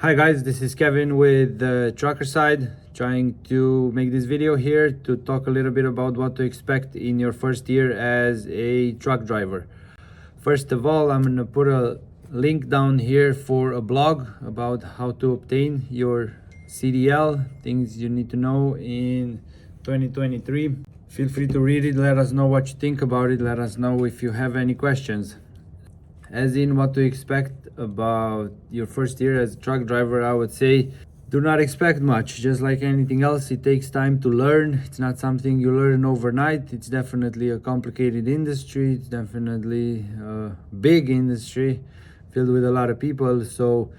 Hi guys, this is Kevin with the Trucker Side, trying to make this video here to talk a little bit about what to expect in your first year as a truck driver. First of all, I'm gonna put a link down here for a blog about how to obtain your CDL, things you need to know in 2023. Feel free to read it, let us know what you think about it, let us know if you have any questions. As in what to expect about your first year as a truck driver, I would say do not expect much. Just like anything else, it takes time to learn. It's not something you learn overnight. It's definitely a complicated industry. It's definitely a big industry filled with a lot of people. So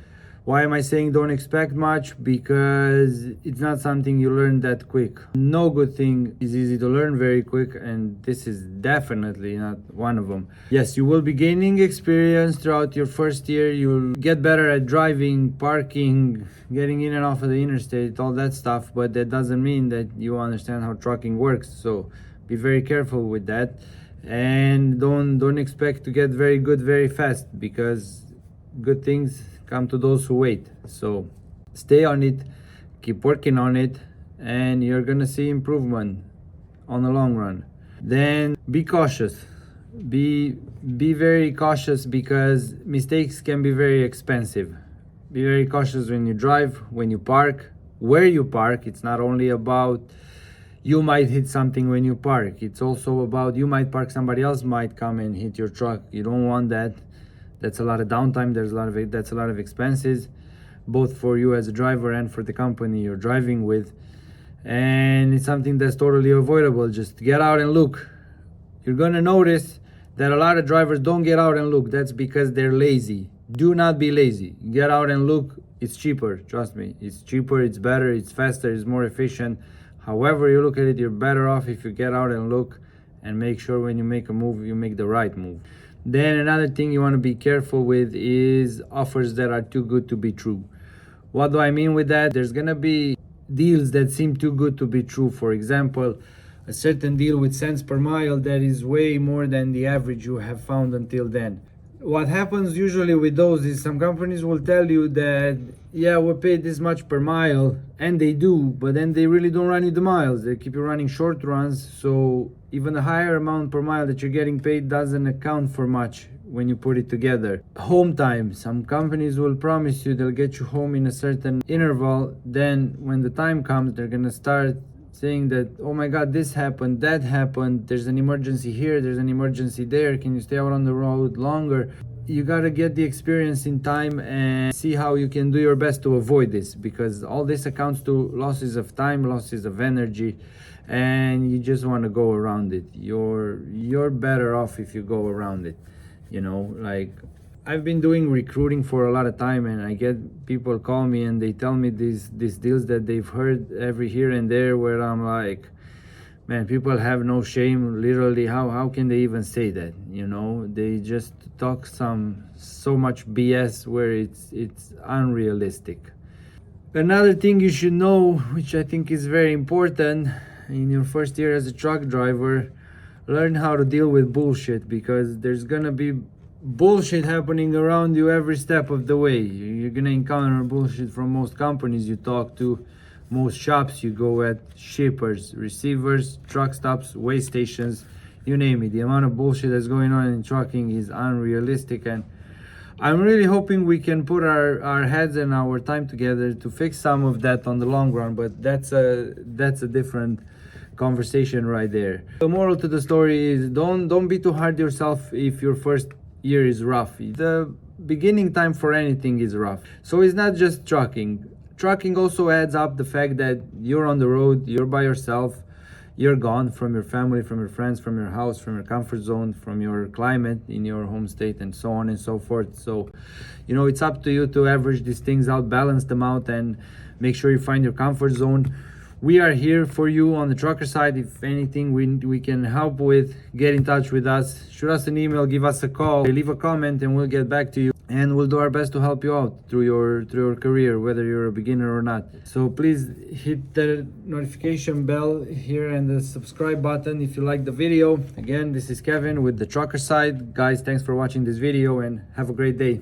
why am I saying don't expect much? Because it's not something you learn that quick. No good thing is easy to learn very quick, and this is definitely not one of them. Yes, you will be gaining experience throughout your first year. You'll get better at driving, parking, getting in and off of the interstate, all that stuff, but that doesn't mean that you understand how trucking works. So be very careful with that, and don't expect to get very good very fast, because good things come to those who wait. So stay on it, keep working on it, and you're gonna see improvement on the long run. Then be cautious. Be very cautious, because mistakes can be very expensive. Be very cautious when you drive, when you park, where you park. It's not only about you might hit something when you park. It's also about you might park, somebody else might come and hit your truck. You don't want that. That's a lot of downtime. That's a lot of expenses, both for you as a driver and for the company you're driving with. And it's something that's totally avoidable. Just get out and look. You're gonna notice that a lot of drivers don't get out and look. That's because they're lazy. Do not be lazy. Get out and look. It's cheaper. Trust me. It's cheaper, it's better, it's faster, it's more efficient. However you look at it, you're better off if you get out and look and make sure when you make a move, you make the right move. Then another thing you want to be careful with is offers that are too good to be true. What do I mean with that? There's gonna be deals that seem too good to be true. For example, a certain deal with cents per mile that is way more than the average you have found until then. What happens usually with those is some companies will tell you that, yeah, we're paid this much per mile, and they do, but then they really don't run you the miles. They keep you running short runs, so even a higher amount per mile that you're getting paid doesn't account for much when you put it together. Home time. Some companies will promise you they'll get you home in a certain interval. Then when the time comes, they're gonna start saying that, oh my God, this happened, that happened, there's an emergency here, there's an emergency there, can you stay out on the road longer? You gotta get the experience in time and see how you can do your best to avoid this, because all this accounts to losses of time, losses of energy, and you just want to go around it. You're better off if you go around it. You know, like, I've been doing recruiting for a lot of time, and I get people call me and they tell me these deals that they've heard every here and there, where I'm like, man, people have no shame. Literally, how can they even say that? You know, they just talk so much BS where it's unrealistic. Another thing you should know, which I think is very important in your first year as a truck driver, learn how to deal with bullshit, because there's gonna be bullshit happening around you every step of the way. You're gonna encounter bullshit from most companies you talk to, most shops you go at, shippers, receivers, truck stops, weigh stations, you name it. The amount of bullshit that's going on in trucking is unrealistic, and I'm really hoping we can put our heads and our time together to fix some of that on the long run, but that's a different conversation right there. The moral to the story is don't be too hard on yourself if your first year is rough. The beginning time for anything is rough. So it's not just trucking. Trucking also adds up the fact that you're on the road, you're by yourself, you're gone from your family, from your friends, from your house, from your comfort zone, from your climate in your home state, and so on and so forth. So, you know, it's up to you to average these things out, balance them out, and make sure you find your comfort zone. We are here for you on the Trucker Side. If anything we can help with, get in touch with us. Shoot us an email, give us a call, leave a comment, and we'll get back to you. And we'll do our best to help you out through your career, whether you're a beginner or not. So please hit the notification bell here and the subscribe button if you like the video. Again, this is Kevin with the Trucker Side. Guys, thanks for watching this video and have a great day.